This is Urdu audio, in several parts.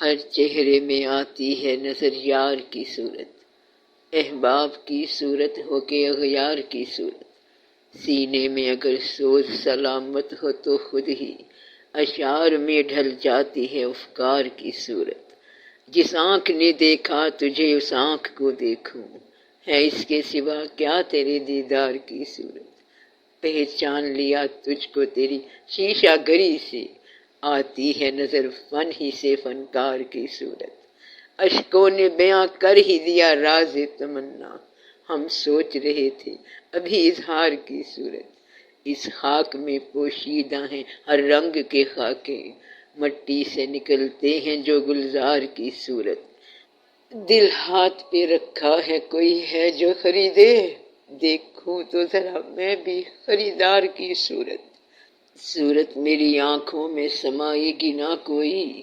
ہر چہرے میں آتی ہے نظر یار کی صورت، احباب کی صورت ہو کے اغیار کی صورت، سینے میں اگر سوز سلامت ہو تو خود ہی اشعار میں ڈھل جاتی ہے افکار کی صورت۔ جس آنکھ نے دیکھا تجھے اس آنکھ کو دیکھوں، ہے اس کے سوا کیا تیرے دیدار کی صورت۔ پہچان لیا تجھ کو تیری شیشہ گری سے، آتی ہے نظر فن ہی سے فنکار کی صورت۔ اشکوں نے بیاں کر ہی دیا راز تمنا، ہم سوچ رہے تھے ابھی اظہار کی صورت۔ اس خاک میں پوشیدہ ہیں ہر رنگ کے خاکے، مٹی سے نکلتے ہیں جو گلزار کی صورت۔ دل ہاتھ پہ رکھا ہے کوئی ہے جو خریدے، دیکھوں تو ذرا میں بھی خریدار کی صورت۔ صورت میری آنکھوں میں سمائے گی نہ کوئی،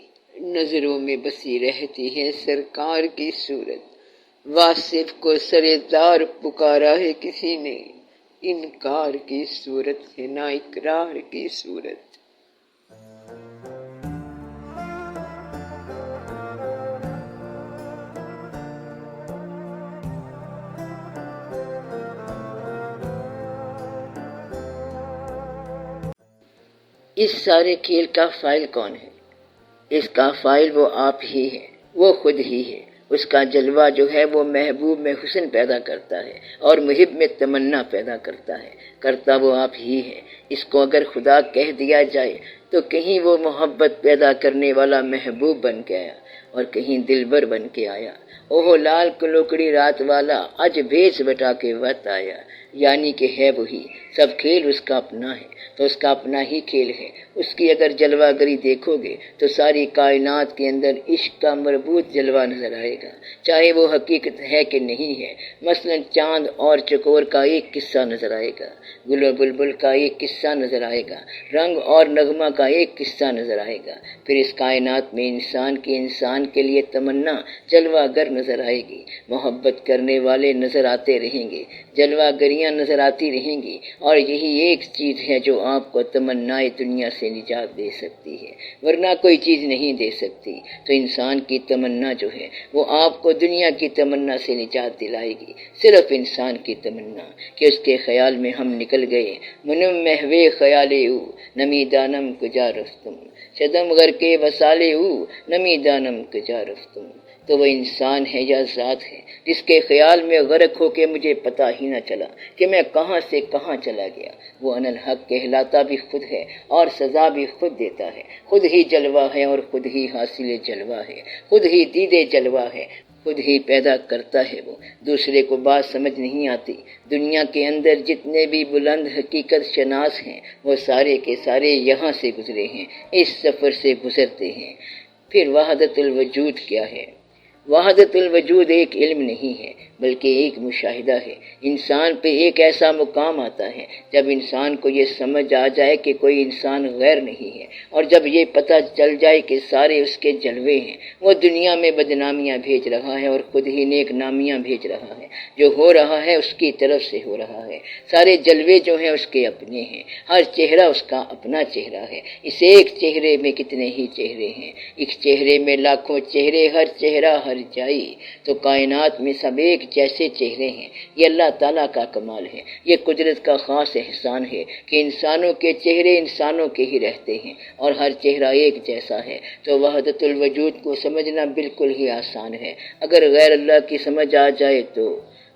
نظروں میں بسی رہتی ہے سرکار کی صورت۔ واصف کو سردار پکارا ہے کسی نے، انکار کی صورت ہے نہ اقرار کی صورت۔ اس سارے کھیل کا فاعل کون ہے؟ اس کا فاعل وہ آپ ہی ہے، وہ خود ہی ہے۔ اس کا جلوہ جو ہے وہ محبوب میں حسن پیدا کرتا ہے اور محب میں تمنا پیدا کرتا ہے، کرتا وہ آپ ہی ہے۔ اس کو اگر خدا کہہ دیا جائے تو کہیں وہ محبت پیدا کرنے والا محبوب بن کے آیا اور کہیں دلبر بن کے آیا۔ اوہ لال کلوکڑی رات والا، اج بھیس بٹا کے وقت آیا، یعنی کہ ہے وہی، سب کھیل اس کا اپنا ہے تو اس کا اپنا ہی کھیل ہے۔ اس کی اگر جلوہ گری دیکھو گے تو ساری کائنات کے اندر عشق کا مربوط جلوہ نظر آئے گا، چاہے وہ حقیقت ہے کہ نہیں ہے۔ مثلا چاند اور چکور کا ایک قصہ نظر آئے گا، گل و بلبل کا ایک قصہ نظر آئے گا، رنگ اور نغمہ کا ایک قصہ نظر آئے گا۔ پھر اس کائنات میں انسان کے لیے تمنا جلوہ گر نظر آئے گی، محبت کرنے والے نظر آتے رہیں گے، جلوہ گریاں نظر آتی رہیں گی، اور یہی ایک چیز ہے جو آپ کو تمنائے دنیا سے نجات دے سکتی ہے، ورنہ کوئی چیز نہیں دے سکتی۔ تو انسان کی تمنا جو ہے وہ آپ کو دنیا کی تمنا سے نجات دلائے گی، صرف انسان کی تمنا کہ اس کے خیال میں ہم نکل گئے، منم محوے خیالے او نمی دانم کجا رفتم، شدم غر کے وسالے او نمی دانم کجا رفتم۔ تو وہ انسان ہے یا ذات ہے جس کے خیال میں غرق ہو کے مجھے پتہ ہی نہ چلا کہ میں کہاں سے کہاں چلا گیا۔ وہ انالحق کہلاتا بھی خود ہے اور سزا بھی خود دیتا ہے، خود ہی جلوہ ہے اور خود ہی حاصل جلوہ ہے، خود ہی دیدے جلوہ ہے، خود ہی پیدا کرتا ہے۔ وہ دوسرے کو بات سمجھ نہیں آتی۔ دنیا کے اندر جتنے بھی بلند حقیقت شناس ہیں وہ سارے کے سارے یہاں سے گزرے ہیں، اس سفر سے گزرتے ہیں۔ پھر وحدت الوجود کیا ہے؟ وحدت الوجود ایک علم نہیں ہے بلکہ ایک مشاہدہ ہے۔ انسان پہ ایک ایسا مقام آتا ہے جب انسان کو یہ سمجھ آ جائے کہ کوئی انسان غیر نہیں ہے، اور جب یہ پتہ چل جائے کہ سارے اس کے جلوے ہیں۔ وہ دنیا میں بدنامیاں بھیج رہا ہے اور خود ہی نیک نامیاں بھیج رہا ہے، جو ہو رہا ہے اس کی طرف سے ہو رہا ہے۔ سارے جلوے جو ہیں اس کے اپنے ہیں، ہر چہرہ اس کا اپنا چہرہ ہے۔ اس ایک چہرے میں کتنے ہی چہرے ہیں، ایک چہرے میں لاکھوں چہرے، ہر چہرہ ہر جائی، تو کائنات میں سب ایک جیسے چہرے ہیں۔ یہ اللہ تعالیٰ کا کمال ہے، یہ قدرت کا خاص احسان ہے کہ انسانوں کے چہرے انسانوں کے ہی رہتے ہیں اور ہر چہرہ ایک جیسا ہے۔ تو وحدت الوجود کو سمجھنا بالکل ہی آسان ہے، اگر غیر اللہ کی سمجھ آ جائے تو۔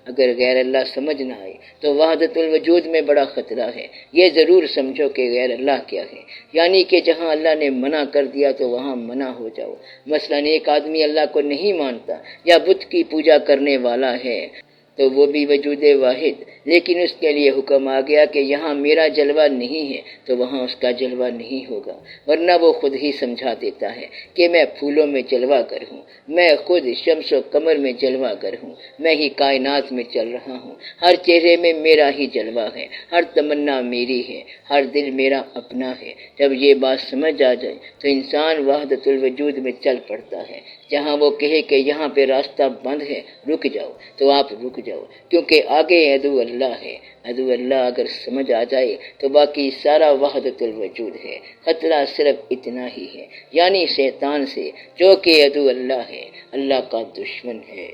اگر غیر اللہ سمجھ نہ آئے تو وحدت الوجود میں بڑا خطرہ ہے۔ یہ ضرور سمجھو کہ غیر اللہ کیا ہے، یعنی کہ جہاں اللہ نے منع کر دیا تو وہاں منع ہو جاؤ۔ مثلا ایک آدمی اللہ کو نہیں مانتا یا بت کی پوجا کرنے والا ہے تو وہ بھی وجود واحد، لیکن اس کے لیے حکم آ گیا کہ یہاں میرا جلوہ نہیں ہے تو وہاں اس کا جلوہ نہیں ہوگا، ورنہ وہ خود ہی سمجھا دیتا ہے کہ میں پھولوں میں جلوہ گر ہوں، میں خود شمس و قمر میں جلوہ گر ہوں، میں ہی کائنات میں چل رہا ہوں، ہر چہرے میں میرا ہی جلوہ ہے، ہر تمنا میری ہے، ہر دل میرا اپنا ہے۔ جب یہ بات سمجھ آ جائے تو انسان وحدت الوجود میں چل پڑتا ہے، جہاں وہ کہے کہ یہاں پہ راستہ بند ہے، رک جاؤ، تو آپ رک جاؤ، کیونکہ آگے عدو اللہ ہے۔ عدو اللہ اگر سمجھ آ جائے تو باقی سارا وحدت الوجود ہے۔ خطرہ صرف اتنا ہی ہے، یعنی شیطان سے، جو کہ عدو اللہ ہے، اللہ کا دشمن ہے۔